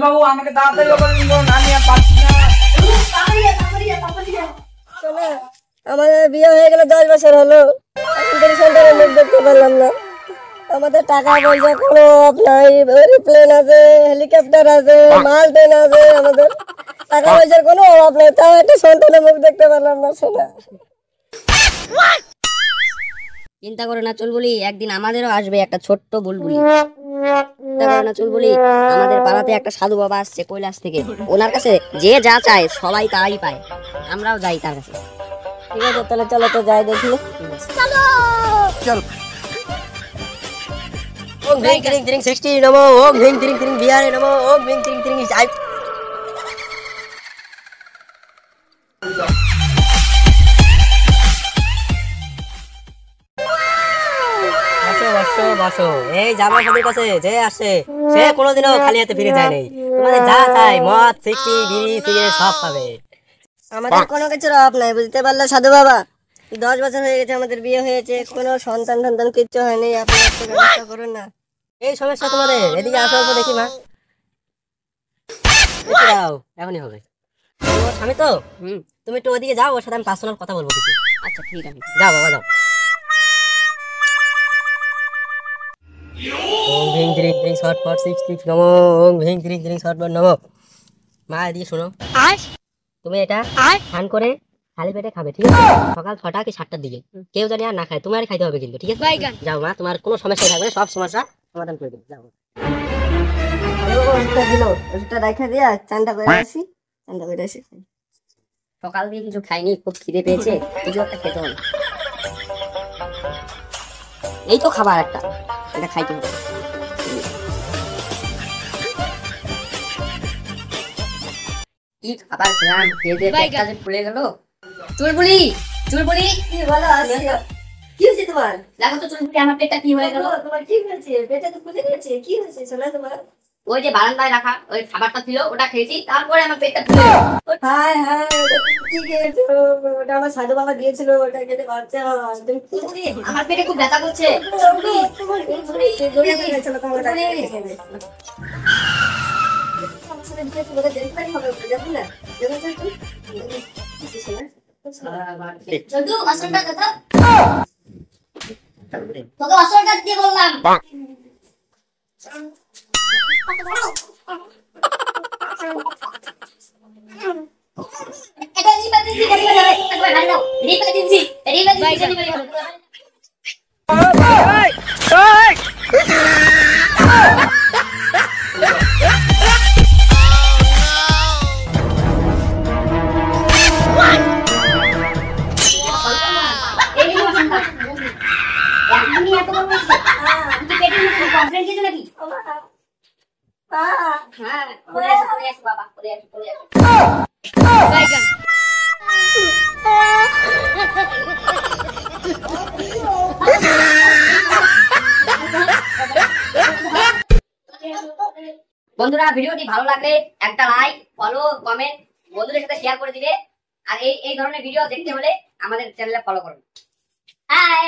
বাবু আমাকে তাড়াতাড়ি করে নিন, আমি আর পারছি না। আমাদের বিয়ে হয়ে গেল 10 বছর হলো, এখন থেকে সন্তানের মুখ দেখতে পারলাম না। আমাদের টাকা পয়সা কোনো অভাব নাই, এরোপ্লেন আছে, হেলিকপ্টার আছে, মাল ট্রেন আছে, আমাদের টাকা পয়সার কোনো অভাব নাই, তাও একটা সন্তানের মুখ দেখতে পারলাম না। শোনা চিন্তা করো না চুলবুলি, একদিন আমাদেরও আসবে একটা ছোট্ট বুলবুলি। চিন্তা করো না চুলবুলি, আমাদের পাড়াতে একটা সাধু বাবা আসছে কৈলাস থেকে, ওনার কাছে যে যা চায় সবাই তাই পায়, আমরাও যাই তার কাছে। ঠিক আছে, তাহলে চলো তো যাই দেখি। চল। ওম ভ্রিং ত্রিং ত্রিং 60 নমো, ওম ভ্রিং ত্রিং ত্রিং বিহারে নমো, ওম ভ্রিং ত্রিং ত্রিং আই। বসো, এই জামা খাদির কাছে যে আসে সে কোনোদিনও খালি হাতে ফিরে যায় নাই। তোমাদের যা চাই মদ, সিগারেট, বিড়ি, সিগারেট সব পাবে। আমাদের কোনো কিছুর অভাব নাই, বুঝতে পারলে সাধু বাবা। 10 বছর হয়ে গেছে আমাদের বিয়ে হয়েছে, কোনো সন্তান কিচ্ছু হয়নি, আপনি একটু ব্যবস্থা করুন না। এই সমস্যা তোমাদের, এদিকে আসো অল্প দেখি মা। দাও, এখনই হবে। তোমার স্বামী তো, তুমি একটু ওদিকে যাও, ওর সাথে আমি পার্সোনাল কথা বলবো কিছু। আচ্ছা ঠিক আছে, যাও বাবা যাও। ওম ভ্রিং ত্রিং ত্রিং শর্টফট 60 নমো, ওম ভ্রিং ত্রিং ত্রিং শর্টফট নমো। মা এদিকে শোনো, তুমি এটা স্নান করে খালি পেটে খাবে, ঠিক আছে? সকাল 6টা কি 7টার দিকে, কেউ জানি আর না খায়, তোমারই খাইতে হবে কিন্তু, ঠিক আছে? যাও মা, তোমার কোনো সমস্যা থাকবে না, সব সমস্যা সমাধান করে দেবো। যাও। ওষুধটা রেখে দিয়া চানটা করে আসি, চানটা করে আসি। সকাল দিয়ে কিছু খাইনি, খুব খিদে পেয়েছে, কিছু একটা খেতে হবে। এই তো খাবার একটা, এটা খাইতে হবে। কি খাবার খেলাম, খেয়ে দিয়ে পেটটা যে ফুলে গেল। চুলবুলি, চুলবুলি, কি বলো? কি হয়েছে তোমার? দেখো তো চুলবুলি, আমার পেটটা কি হয়ে গেল। তোমার কি হয়েছে? পেটে তো ফুলে গেছে, কি হয়েছে সোনা তোমার? ওই যে বারান্দায় রাখা ওই খাবারটা ছিল, ওটা খেয়েছি, তারপরে আমার পেটটা ফুলে গেল। হায় হায়, ওটা কি খেয়েছো? ওটা আমার সাধু বাবা দিয়েছিল, ওটা খেতে বাচ্চা হয়। তুমি কি করে? আমার পেটে খুব ব্যথা করছে। তোমার কি করে? দৌড়ে গেছিল তোমার ডাক্তার দেখাবে। আমার সাথে বিয়ে করে ডেলিভারি হবে, দেখো না, দেখো তো একটু। কিছু শোনা? শুধু আসলটা কথা, তোকে আসলটা দিয়ে বললাম। এটা ইমার্জেন্সি ডেলিভারি হবে, একবার ভাই দাও, ইমার্জেন্সি ডেলিভারি হবে। আমি এত বড় হয়েছে, তুই পেটের মধ্যে কমপ্লেন কিছু নাকি? হ্যাঁ, পরে আসো বাবা, পরে আসো। বাইগান। বন্ধুরা, ভিডিওটি ভালো লাগলে একটা লাইক, ফলো, কমেন্ট বন্ধুদের সাথে শেয়ার করে দিবে। আর এই ধরনের ভিডিও দেখতে হলে আমাদের চ্যানেলে ফলো করুন। হাই।